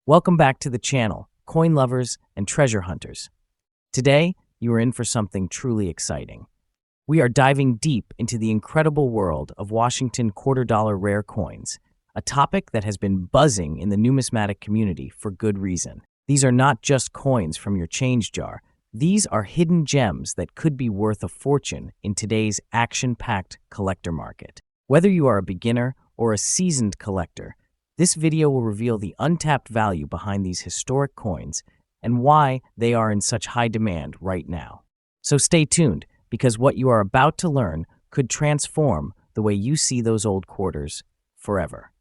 Welcome back to the channel, coin lovers and treasure hunters. Today, you are in for something truly exciting. We are diving deep into the incredible world of Washington quarter-dollar rare coins, a topic that has been buzzing in the numismatic community for good reason. These are not just coins from your change jar. These are hidden gems that could be worth a fortune in today's action-packed collector market. Whether you are a beginner or a seasoned collector, this video will reveal the untapped value behind these historic coins and why they are in such high demand right now. So stay tuned, because what you are about to learn could transform the way you see those old quarters forever.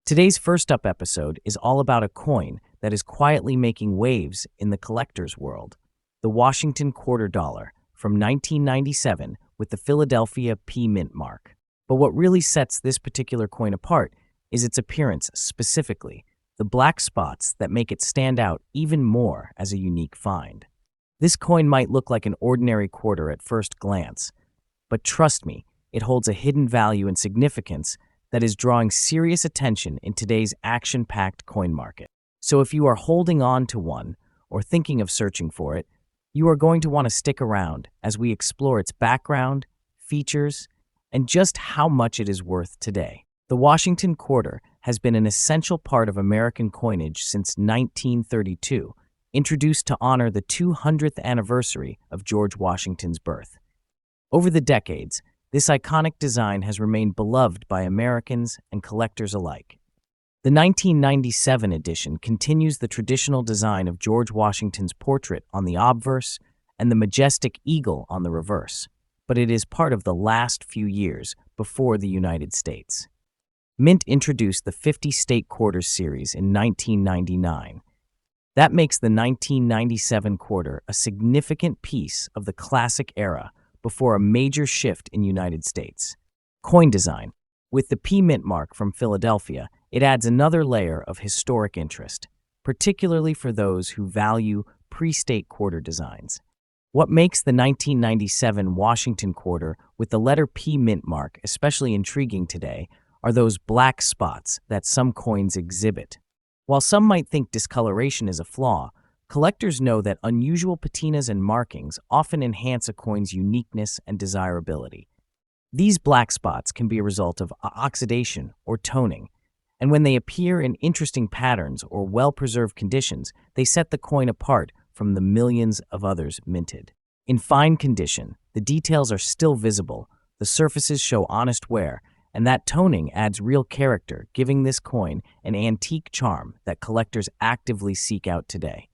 Today's first up episode is all about a coin that is quietly making waves in the collector's world, the Washington quarter dollar from 1997 with the Philadelphia P Mintmark. But what really sets this particular coin apart is its appearance specifically, the black spots that make it stand out even more as a unique find. This coin might look like an ordinary quarter at first glance, but trust me, it holds a hidden value and significance that is drawing serious attention in today's action-packed coin market. So if you are holding on to one or thinking of searching for it, you are going to want to stick around as we explore its background, features, and just how much it is worth today. The Washington quarter has been an essential part of American coinage since 1932, introduced to honor the 200th anniversary of George Washington's birth. Over the decades, this iconic design has remained beloved by Americans and collectors alike. The 1997 edition continues the traditional design of George Washington's portrait on the obverse and the majestic eagle on the reverse, but it is part of the last few years before the United States. Mint introduced the 50 State Quarters series in 1999. That makes the 1997 quarter a significant piece of the classic era before a major shift in United States. Coin design. With the P Mintmark from Philadelphia, it adds another layer of historic interest, particularly for those who value pre-state quarter designs. What makes the 1997 Washington quarter with the letter P Mintmark especially intriguing today are those black spots that some coins exhibit. While some might think discoloration is a flaw, collectors know that unusual patinas and markings often enhance a coin's uniqueness and desirability. These black spots can be a result of oxidation or toning, and when they appear in interesting patterns or well-preserved conditions, they set the coin apart from the millions of others minted. In fine condition, the details are still visible, the surfaces show honest wear, and that toning adds real character, giving this coin an antique charm that collectors actively seek out today.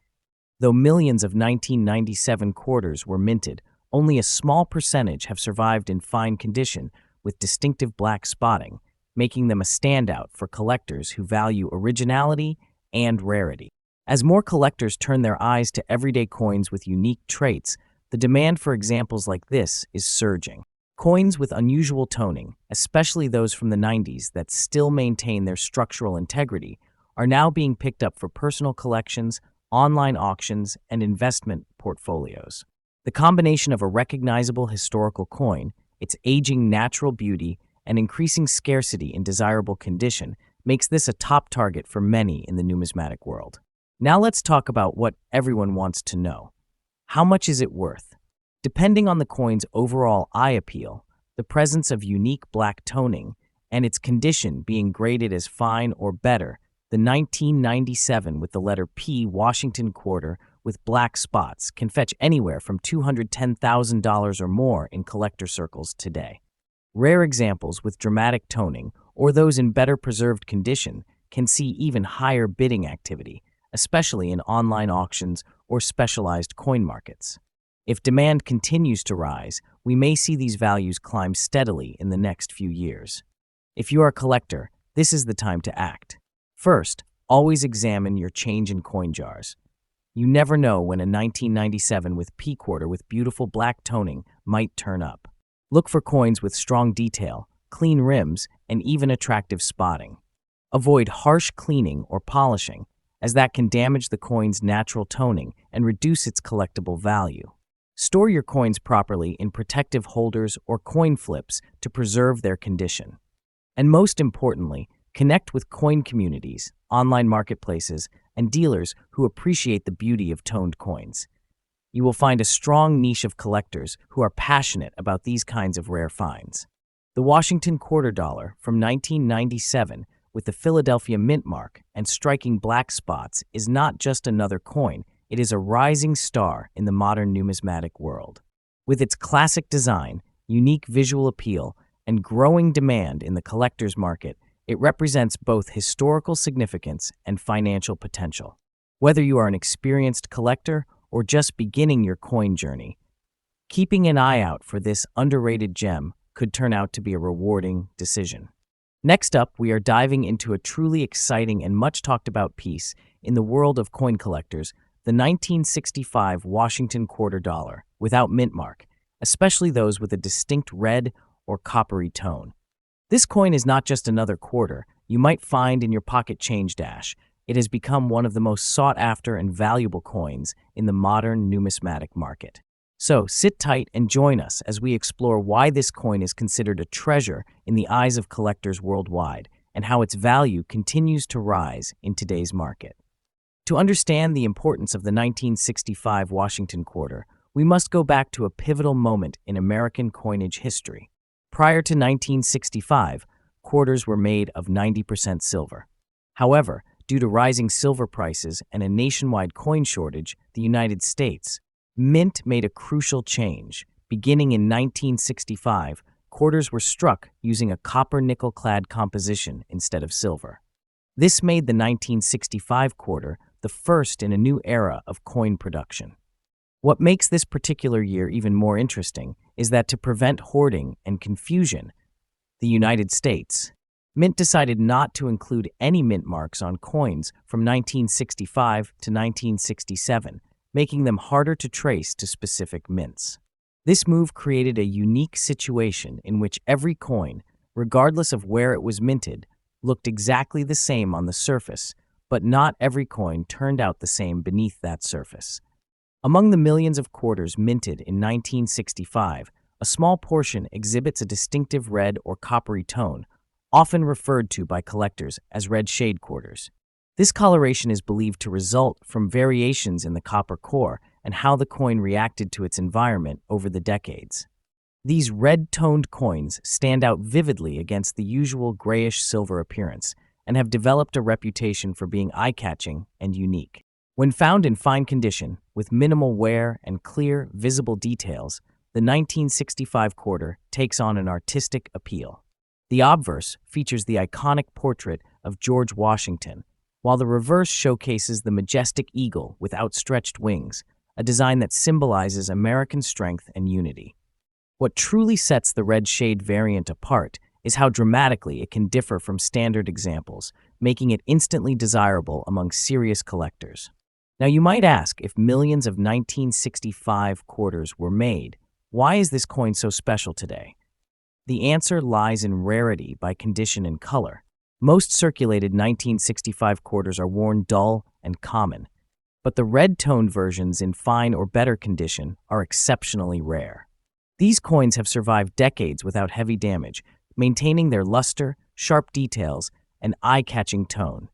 Though millions of 1997 quarters were minted, only a small percentage have survived in fine condition with distinctive black spotting, making them a standout for collectors who value originality and rarity. As more collectors turn their eyes to everyday coins with unique traits, the demand for examples like this is surging. Coins with unusual toning, especially those from the 90s that still maintain their structural integrity, are now being picked up for personal collections, online auctions, and investment portfolios. The combination of a recognizable historical coin, its aging natural beauty, and increasing scarcity in desirable condition makes this a top target for many in the numismatic world. Now let's talk about what everyone wants to know. How much is it worth? Depending on the coin's overall eye appeal, the presence of unique black toning, and its condition being graded as fine or better, the 1997 with the letter P Washington quarter with black spots can fetch anywhere from $210,000 or more in collector circles today. Rare examples with dramatic toning, or those in better preserved condition, can see even higher bidding activity, especially in online auctions or specialized coin markets. If demand continues to rise, we may see these values climb steadily in the next few years. If you are a collector, this is the time to act. First, always examine your change in coin jars. You never know when a 1997 with P quarter with beautiful black toning might turn up. Look for coins with strong detail, clean rims, and even attractive spotting. Avoid harsh cleaning or polishing, as that can damage the coin's natural toning and reduce its collectible value. Store your coins properly in protective holders or coin flips to preserve their condition. And most importantly, connect with coin communities, online marketplaces, and dealers who appreciate the beauty of toned coins. You will find a strong niche of collectors who are passionate about these kinds of rare finds. The Washington quarter dollar from 1997 with the Philadelphia Mintmark and striking black spots is not just another coin, it is a rising star in the modern numismatic world. With its classic design, unique visual appeal, and growing demand in the collector's market, it represents both historical significance and financial potential. Whether you are an experienced collector or just beginning your coin journey, keeping an eye out for this underrated gem could turn out to be a rewarding decision. Next up, we are diving into a truly exciting and much talked about piece in the world of coin collectors, the 1965 Washington quarter dollar without Mintmark, especially those with a distinct red or coppery tone. This coin is not just another quarter you might find in your pocket change dash. It has become one of the most sought-after and valuable coins in the modern numismatic market. So sit tight and join us as we explore why this coin is considered a treasure in the eyes of collectors worldwide and how its value continues to rise in today's market. To understand the importance of the 1965 Washington quarter, we must go back to a pivotal moment in American coinage history. Prior to 1965, quarters were made of 90% silver. However, due to rising silver prices and a nationwide coin shortage, the United States Mint made a crucial change. Beginning in 1965, quarters were struck using a copper-nickel-clad composition instead of silver. This made the 1965 quarter the first in a new era of coin production. What makes this particular year even more interesting is that to prevent hoarding and confusion, the United States Mint decided not to include any mint marks on coins from 1965 to 1967, making them harder to trace to specific mints. This move created a unique situation in which every coin, regardless of where it was minted, looked exactly the same on the surface, but not every coin turned out the same beneath that surface. Among the millions of quarters minted in 1965, a small portion exhibits a distinctive red or coppery tone, often referred to by collectors as red shade quarters. This coloration is believed to result from variations in the copper core and how the coin reacted to its environment over the decades. These red-toned coins stand out vividly against the usual grayish-silver appearance and have developed a reputation for being eye-catching and unique. When found in fine condition, with minimal wear and clear, visible details, the 1965 quarter takes on an artistic appeal. The obverse features the iconic portrait of George Washington, while the reverse showcases the majestic eagle with outstretched wings, a design that symbolizes American strength and unity. What truly sets the red shade variant apart is how dramatically it can differ from standard examples, making it instantly desirable among serious collectors. Now you might ask, if millions of 1965 quarters were made, why is this coin so special today? The answer lies in rarity by condition and color. Most circulated 1965 quarters are worn dull and common, but the red-toned versions in fine or better condition are exceptionally rare. These coins have survived decades without heavy damage, maintaining their luster, sharp details, and eye-catching tone.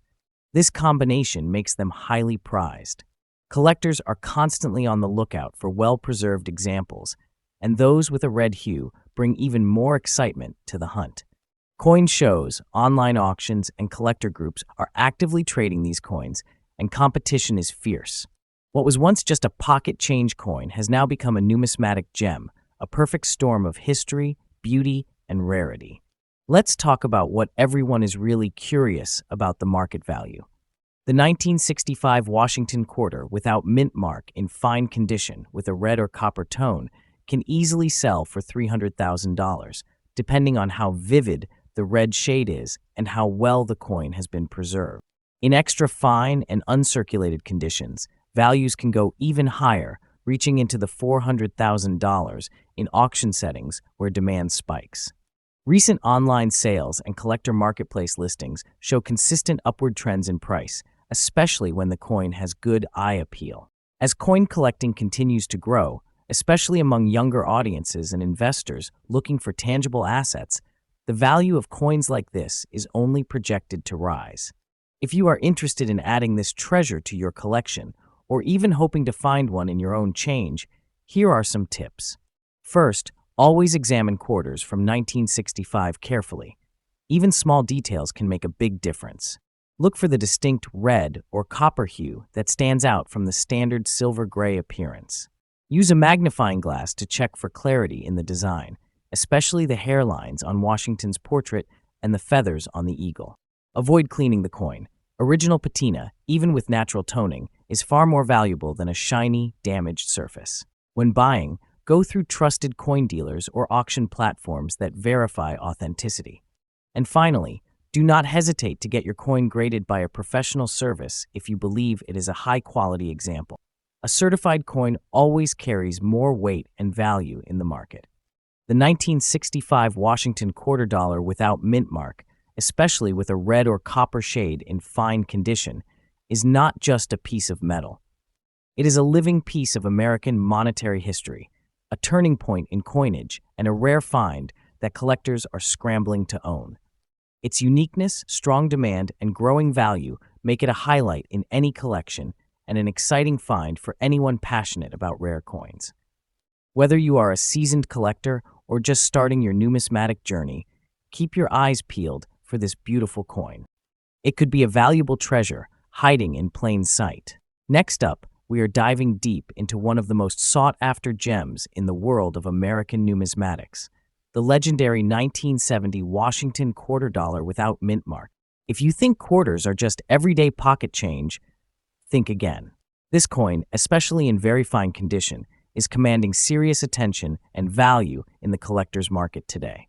This combination makes them highly prized. Collectors are constantly on the lookout for well-preserved examples, and those with a red hue bring even more excitement to the hunt. Coin shows, online auctions, and collector groups are actively trading these coins, and competition is fierce. What was once just a pocket change coin has now become a numismatic gem, a perfect storm of history, beauty, and rarity. Let's talk about what everyone is really curious about: the market value. The 1965 Washington quarter without Mintmark in fine condition with a red or copper tone can easily sell for $300,000, depending on how vivid the red shade is and how well the coin has been preserved. In extra fine and uncirculated conditions, values can go even higher, reaching into the $400,000 in auction settings where demand spikes. Recent online sales and collector marketplace listings show consistent upward trends in price, especially when the coin has good eye appeal. As coin collecting continues to grow, especially among younger audiences and investors looking for tangible assets, the value of coins like this is only projected to rise. If you are interested in adding this treasure to your collection, or even hoping to find one in your own change, here are some tips. First, always examine quarters from 1965 carefully. Even small details can make a big difference. Look for the distinct red or copper hue that stands out from the standard silver-gray appearance. Use a magnifying glass to check for clarity in the design, especially the hairlines on Washington's portrait and the feathers on the eagle. Avoid cleaning the coin. Original patina, even with natural toning, is far more valuable than a shiny, damaged surface. When buying, go through trusted coin dealers or auction platforms that verify authenticity. And finally, do not hesitate to get your coin graded by a professional service if you believe it is a high-quality example. A certified coin always carries more weight and value in the market. The 1965 Washington quarter dollar without mint mark, especially with a red or copper shade in fine condition, is not just a piece of metal. It is a living piece of American monetary history, a turning point in coinage, and a rare find that collectors are scrambling to own. Its uniqueness, strong demand, and growing value make it a highlight in any collection and an exciting find for anyone passionate about rare coins. Whether you are a seasoned collector or just starting your numismatic journey, keep your eyes peeled for this beautiful coin. It could be a valuable treasure hiding in plain sight. Next up, we are diving deep into one of the most sought-after gems in the world of American numismatics, the legendary 1970 Washington quarter dollar without mint mark. If you think quarters are just everyday pocket change, think again. This coin, especially in very fine condition, is commanding serious attention and value in the collector's market today.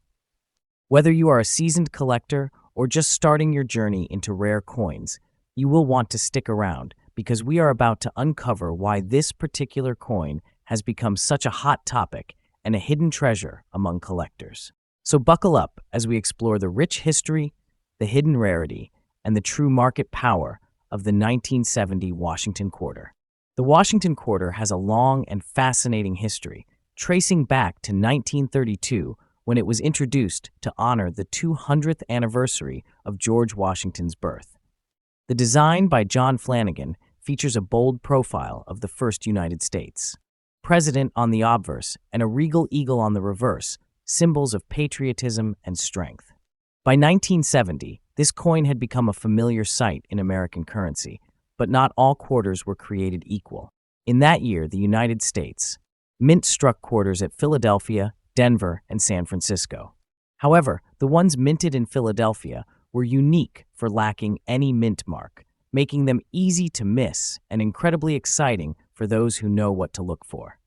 Whether you are a seasoned collector or just starting your journey into rare coins, you will want to stick around because we are about to uncover why this particular coin has become such a hot topic and a hidden treasure among collectors. So buckle up as we explore the rich history, the hidden rarity, and the true market power of the 1970 Washington quarter. The Washington quarter has a long and fascinating history, tracing back to 1932 when it was introduced to honor the 200th anniversary of George Washington's birth. The design by John Flanagan features a bold profile of the first United States president on the obverse and a regal eagle on the reverse, symbols of patriotism and strength. By 1970, this coin had become a familiar sight in American currency, but not all quarters were created equal. In that year, the United States mint struck quarters at Philadelphia, Denver, and San Francisco. However, the ones minted in Philadelphia were unique for lacking any mint mark, making them easy to miss and incredibly exciting for those who know what to look for.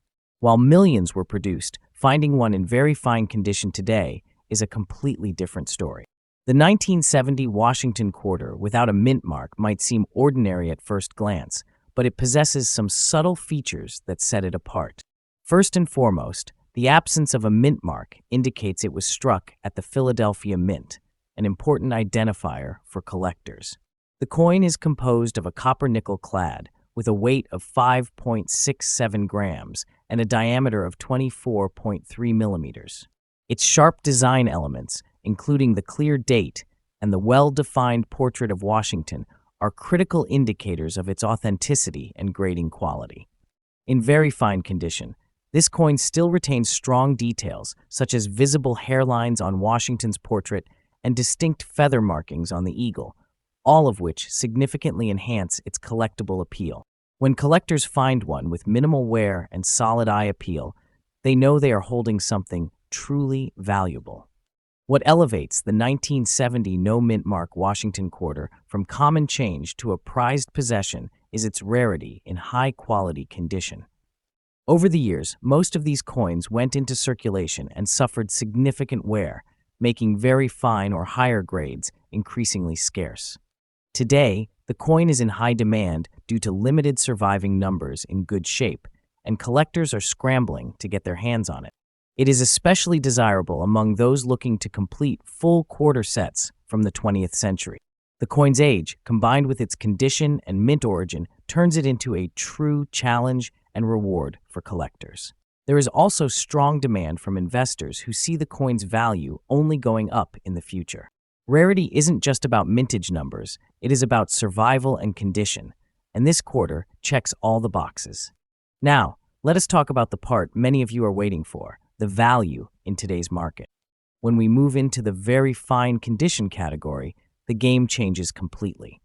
While millions were produced, finding one in very fine condition today is a completely different story. The 1970 Washington quarter without a mint mark might seem ordinary at first glance, but it possesses some subtle features that set it apart. First and foremost, the absence of a mint mark indicates it was struck at the Philadelphia Mint, an important identifier for collectors. The coin is composed of a copper-nickel clad with a weight of 5.67 grams and a diameter of 24.3 millimeters. Its sharp design elements, including the clear date and the well-defined portrait of Washington, are critical indicators of its authenticity and grading quality. In very fine condition, this coin still retains strong details, such as visible hairlines on Washington's portrait and distinct feather markings on the eagle, all of which significantly enhance its collectible appeal. When collectors find one with minimal wear and solid eye appeal, they know they are holding something truly valuable. What elevates the 1970 no-mint mark Washington quarter from common change to a prized possession is its rarity in high-quality condition. Over the years, most of these coins went into circulation and suffered significant wear, making very fine or higher grades increasingly scarce. Today, the coin is in high demand due to limited surviving numbers in good shape, and collectors are scrambling to get their hands on it. It is especially desirable among those looking to complete full quarter sets from the 20th century. The coin's age, combined with its condition and mint origin, turns it into a true challenge and reward for collectors. There is also strong demand from investors who see the coin's value only going up in the future. Rarity isn't just about mintage numbers, it is about survival and condition, and this quarter checks all the boxes. Now, let us talk about the part many of you are waiting for, the value in today's market. When we move into the very fine condition category, the game changes completely.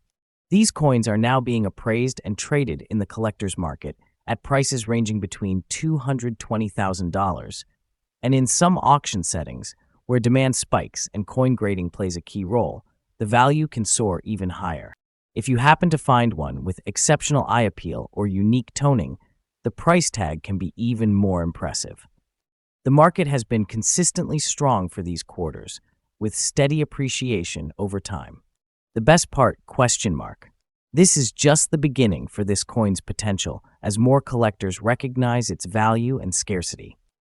These coins are now being appraised and traded in the collector's market at prices ranging between $220,000, and in some auction settings, where demand spikes and coin grading plays a key role, the value can soar even higher. If you happen to find one with exceptional eye appeal or unique toning, the price tag can be even more impressive. The market has been consistently strong for these quarters, with steady appreciation over time. The best part, ? This is just the beginning for this coin's potential as more collectors recognize its value and scarcity.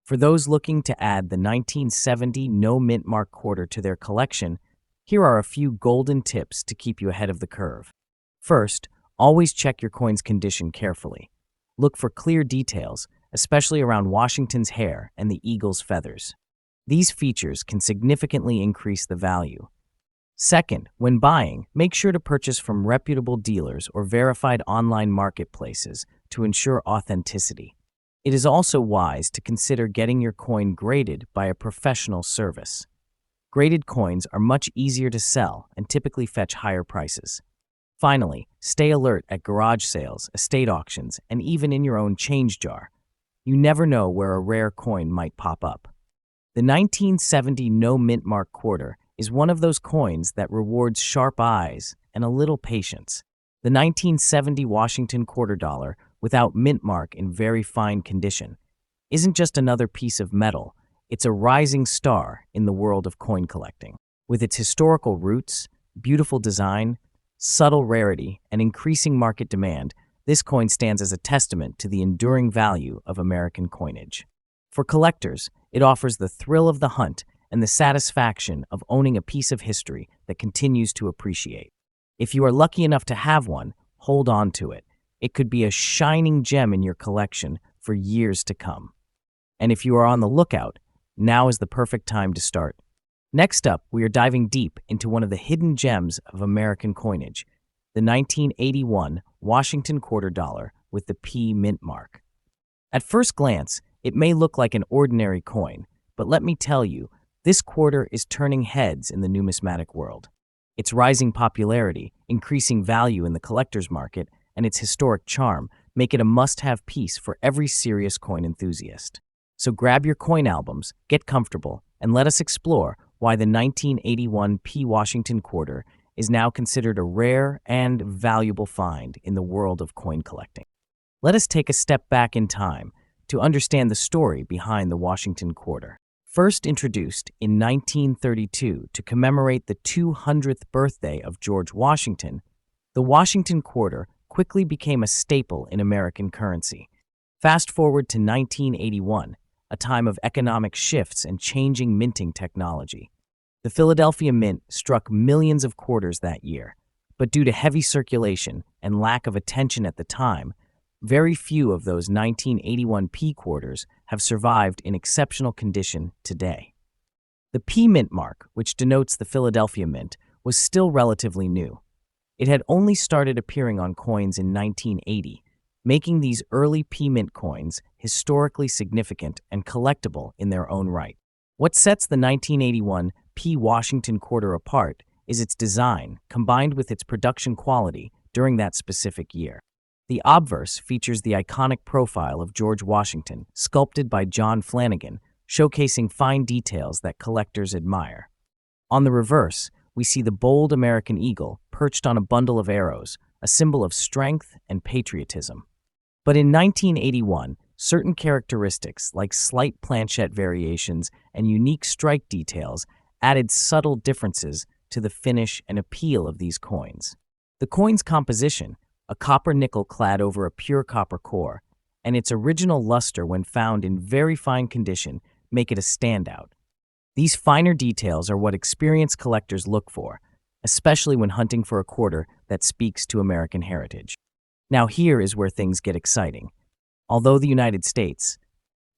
For those looking to add the 1970 no Mintmark quarter to their collection, here are a few golden tips to keep you ahead of the curve. First, always check your coin's condition carefully. Look for clear details, especially around Washington's hair and the eagle's feathers. These features can significantly increase the value. Second, when buying, make sure to purchase from reputable dealers or verified online marketplaces to ensure authenticity. It is also wise to consider getting your coin graded by a professional service. Graded coins are much easier to sell and typically fetch higher prices. Finally, stay alert at garage sales, estate auctions, and even in your own change jar. You never know where a rare coin might pop up. The 1970 no Mintmark quarter is one of those coins that rewards sharp eyes and a little patience. The 1970 Washington quarter dollar, without Mintmark in very fine condition, isn't just another piece of metal, it's a rising star in the world of coin collecting. With its historical roots, beautiful design, subtle rarity, and increasing market demand, this coin stands as a testament to the enduring value of American coinage. For collectors, it offers the thrill of the hunt and the satisfaction of owning a piece of history that continues to appreciate. If you are lucky enough to have one, hold on to it. It could be a shining gem in your collection for years to come. And if you are on the lookout, now is the perfect time to start. Next up, we are diving deep into one of the hidden gems of American coinage, the 1981 Washington quarter dollar with the P Mintmark. At first glance, it may look like an ordinary coin, but let me tell you, this quarter is turning heads in the numismatic world. Its rising popularity, increasing value in the collector's market, and its historic charm make it a must-have piece for every serious coin enthusiast. So grab your coin albums, get comfortable, and let us explore why the 1981 P Washington quarter is now considered a rare and valuable find in the world of coin collecting. Let us take a step back in time to understand the story behind the Washington quarter. First introduced in 1932 to commemorate the 200th birthday of George Washington, the Washington quarter quickly became a staple in American currency. Fast forward to 1981, a time of economic shifts and changing minting technology. The Philadelphia Mint struck millions of quarters that year, but due to heavy circulation and lack of attention at the time, very few of those 1981 P quarters have survived in exceptional condition today. The P Mintmark, which denotes the Philadelphia Mint, was still relatively new. It had only started appearing on coins in 1980, making these early P Mint coins historically significant and collectible in their own right. What sets the 1981 P Washington quarter apart is its design, combined with its production quality during that specific year. The obverse features the iconic profile of George Washington, sculpted by John Flanagan, showcasing fine details that collectors admire. On the reverse, we see the bold American eagle perched on a bundle of arrows, a symbol of strength and patriotism. But in 1981, certain characteristics like slight planchette variations and unique strike details added subtle differences to the finish and appeal of these coins. The coin's composition, a copper nickel clad over a pure copper core, and its original luster when found in very fine condition make it a standout. These finer details are what experienced collectors look for, especially when hunting for a quarter that speaks to American heritage. Now here is where things get exciting. Although the United States,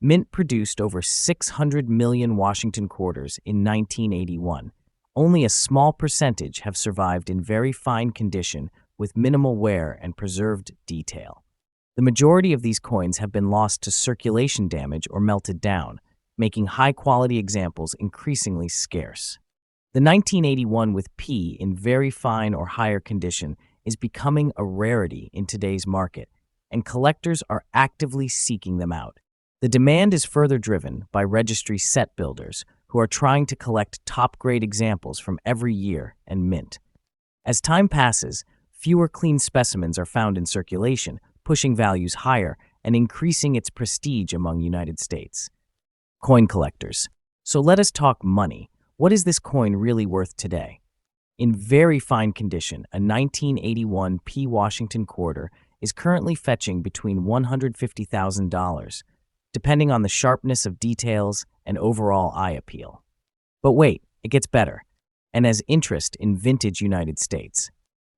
Mint produced over 600 million Washington quarters in 1981, Only a small percentage have survived in very fine condition with minimal wear and preserved detail. The majority of these coins have been lost to circulation damage or melted down, making high-quality examples increasingly scarce. The 1981 with P in very fine or higher condition is becoming a rarity in today's market, and collectors are actively seeking them out. The demand is further driven by registry set builders who are trying to collect top-grade examples from every year and mint. As time passes, fewer clean specimens are found in circulation, pushing values higher and increasing its prestige among United States. Coin collectors. So let us talk money. What is this coin really worth today? In very fine condition, a 1981 P Washington quarter is currently fetching between $150,000, depending on the sharpness of details and overall eye appeal. But wait, it gets better, and as interest in vintage United States.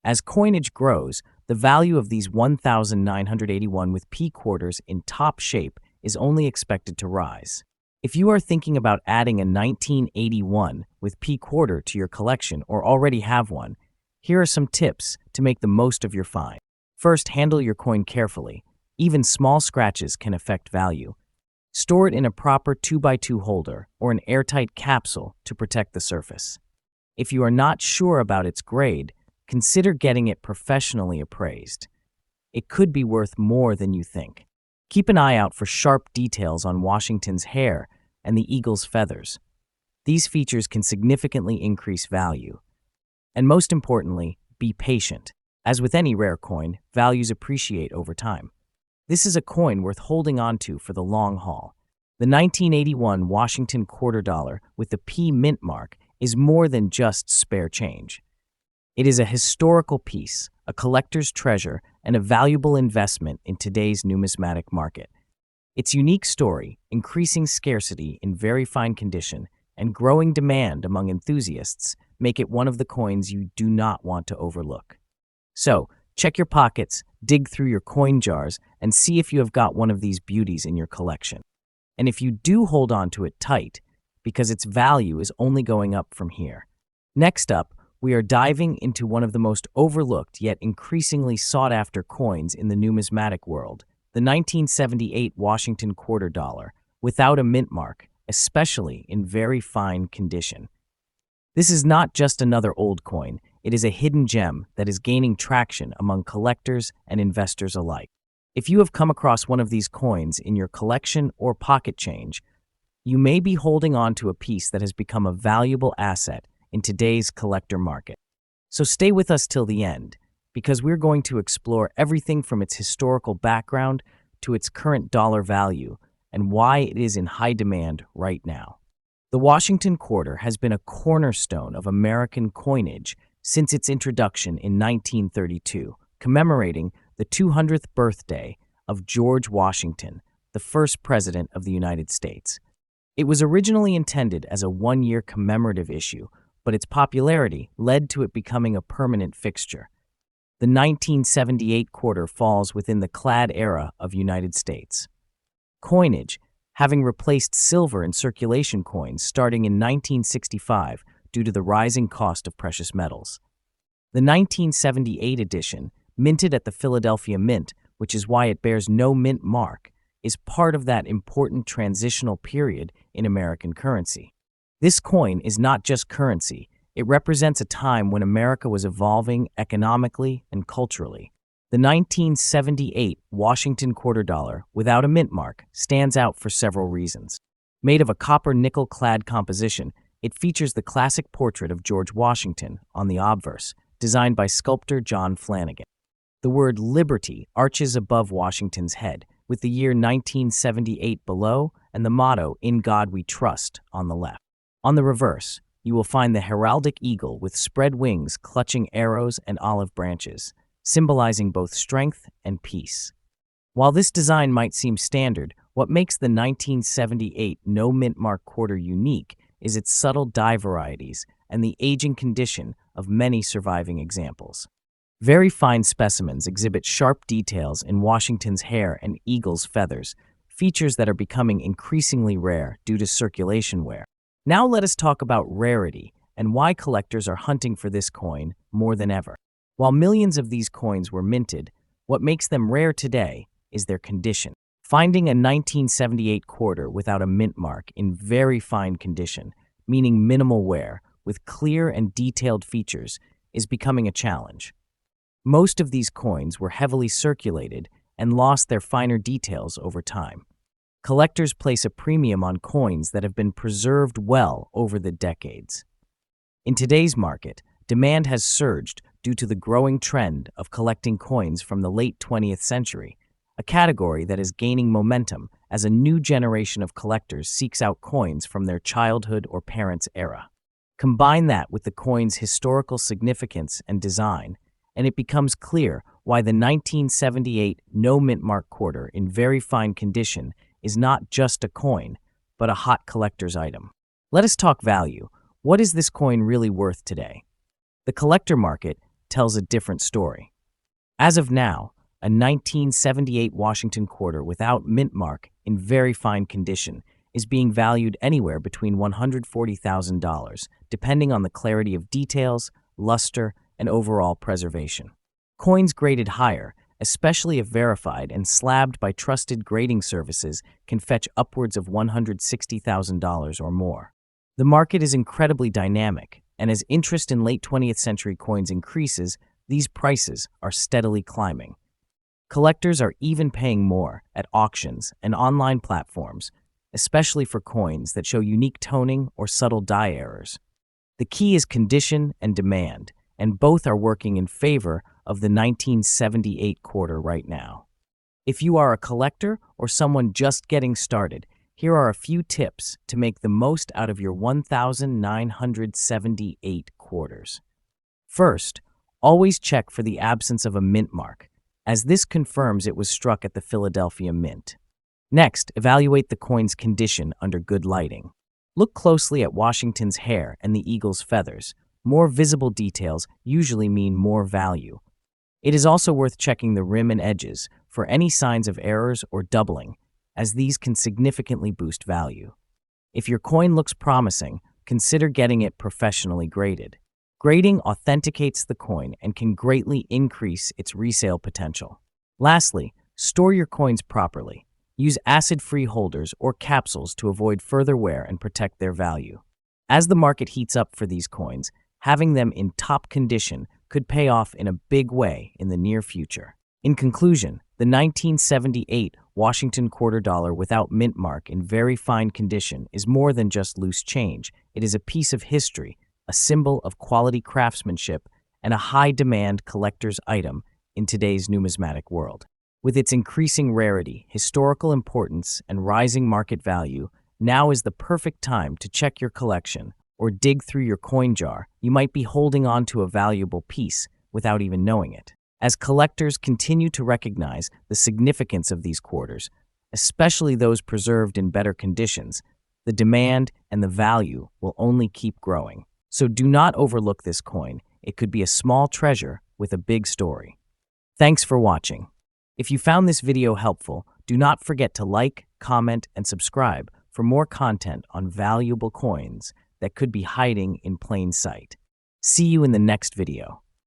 As coinage grows, the value of these 1,981 with P quarters in top shape is only expected to rise. If you are thinking about adding a 1981 with P quarter to your collection or already have one, here are some tips to make the most of your find. First, handle your coin carefully. Even small scratches can affect value. Store it in a proper 2x2 holder or an airtight capsule to protect the surface. If you are not sure about its grade, consider getting it professionally appraised. It could be worth more than you think. Keep an eye out for sharp details on Washington's hair and the eagle's feathers. These features can significantly increase value. And most importantly, be patient. As with any rare coin, values appreciate over time. This is a coin worth holding on to for the long haul. The 1981 Washington quarter dollar with the P Mintmark is more than just spare change. It is a historical piece, a collector's treasure, and a valuable investment in today's numismatic market. Its unique story, increasing scarcity in very fine condition, and growing demand among enthusiasts make it one of the coins you do not want to overlook. So, check your pockets, dig through your coin jars, and see if you have got one of these beauties in your collection. And if you do, hold on to it tight, because its value is only going up from here. Next up, we are diving into one of the most overlooked yet increasingly sought-after coins in the numismatic world, the 1978 Washington quarter dollar, without a mint mark, especially in very fine condition. This is not just another old coin, it is a hidden gem that is gaining traction among collectors and investors alike. If you have come across one of these coins in your collection or pocket change, you may be holding on to a piece that has become a valuable asset in today's collector market. So stay with us till the end, because we're going to explore everything from its historical background to its current dollar value and why it is in high demand right now. The Washington quarter has been a cornerstone of American coinage since its introduction in 1932, commemorating the 200th birthday of George Washington, the first president of the United States. It was originally intended as a one-year commemorative issue, but its popularity led to it becoming a permanent fixture. The 1978 quarter falls within the clad era of United States coinage, having replaced silver in circulation coins starting in 1965 due to the rising cost of precious metals. The 1978 edition, minted at the Philadelphia Mint, which is why it bears no mint mark, is part of that important transitional period in American currency. This coin is not just currency, it represents a time when America was evolving economically and culturally. The 1978 Washington quarter dollar, without a mint mark, stands out for several reasons. Made of a copper-nickel clad composition, it features the classic portrait of George Washington on the obverse, designed by sculptor John Flanagan. The word liberty arches above Washington's head, with the year 1978 below and the motto, "In God We Trust," on the left. On the reverse, you will find the heraldic eagle with spread wings clutching arrows and olive branches, symbolizing both strength and peace. While this design might seem standard, what makes the 1978 no mint mark quarter unique is its subtle dye varieties and the aging condition of many surviving examples. Very fine specimens exhibit sharp details in Washington's hair and eagle's feathers, features that are becoming increasingly rare due to circulation wear. Now let us talk about rarity and why collectors are hunting for this coin more than ever. While millions of these coins were minted, what makes them rare today is their condition. Finding a 1978 quarter without a mint mark in very fine condition, meaning minimal wear, with clear and detailed features, is becoming a challenge. Most of these coins were heavily circulated and lost their finer details over time. Collectors place a premium on coins that have been preserved well over the decades. In today's market, demand has surged due to the growing trend of collecting coins from the late 20th century, a category that is gaining momentum as a new generation of collectors seeks out coins from their childhood or parents' era. Combine that with the coin's historical significance and design, and it becomes clear why the 1978 no Mintmark quarter in very fine condition is not just a coin, but a hot collector's item. Let us talk value. What is this coin really worth today? The collector market tells a different story. As of now, a 1978 Washington quarter without Mintmark in very fine condition is being valued anywhere between $140,000, depending on the clarity of details, luster, and overall preservation. Coins graded higher, especially if verified and slabbed by trusted grading services, can fetch upwards of $160,000 or more. The market is incredibly dynamic, and as interest in late 20th century coins increases, these prices are steadily climbing. Collectors are even paying more at auctions and online platforms, especially for coins that show unique toning or subtle die errors. The key is condition and demand, and both are working in favor of the 1978 quarter right now. If you are a collector or someone just getting started, here are a few tips to make the most out of your 1978 quarters. First, always check for the absence of a mint mark, as this confirms it was struck at the Philadelphia Mint. Next, evaluate the coin's condition under good lighting. Look closely at Washington's hair and the eagle's feathers. More visible details usually mean more value. It is also worth checking the rim and edges for any signs of errors or doubling, as these can significantly boost value. If your coin looks promising, consider getting it professionally graded. Grading authenticates the coin and can greatly increase its resale potential. Lastly, store your coins properly. Use acid-free holders or capsules to avoid further wear and protect their value. As the market heats up for these coins, having them in top condition could pay off in a big way in the near future. In conclusion, the 1978 Washington quarter dollar without mint mark in very fine condition is more than just loose change. It is a piece of history, a symbol of quality craftsmanship, and a high-demand collector's item in today's numismatic world. With its increasing rarity, historical importance, and rising market value, now is the perfect time to check your collection or dig through your coin jar. You might be holding on to a valuable piece without even knowing it. As collectors continue to recognize the significance of these quarters, especially those preserved in better conditions, the demand and the value will only keep growing. So do not overlook this coin. It could be a small treasure with a big story. Thanks for watching. If you found this video helpful, do not forget to like, comment, and subscribe for more content on valuable coins that could be hiding in plain sight. See you in the next video.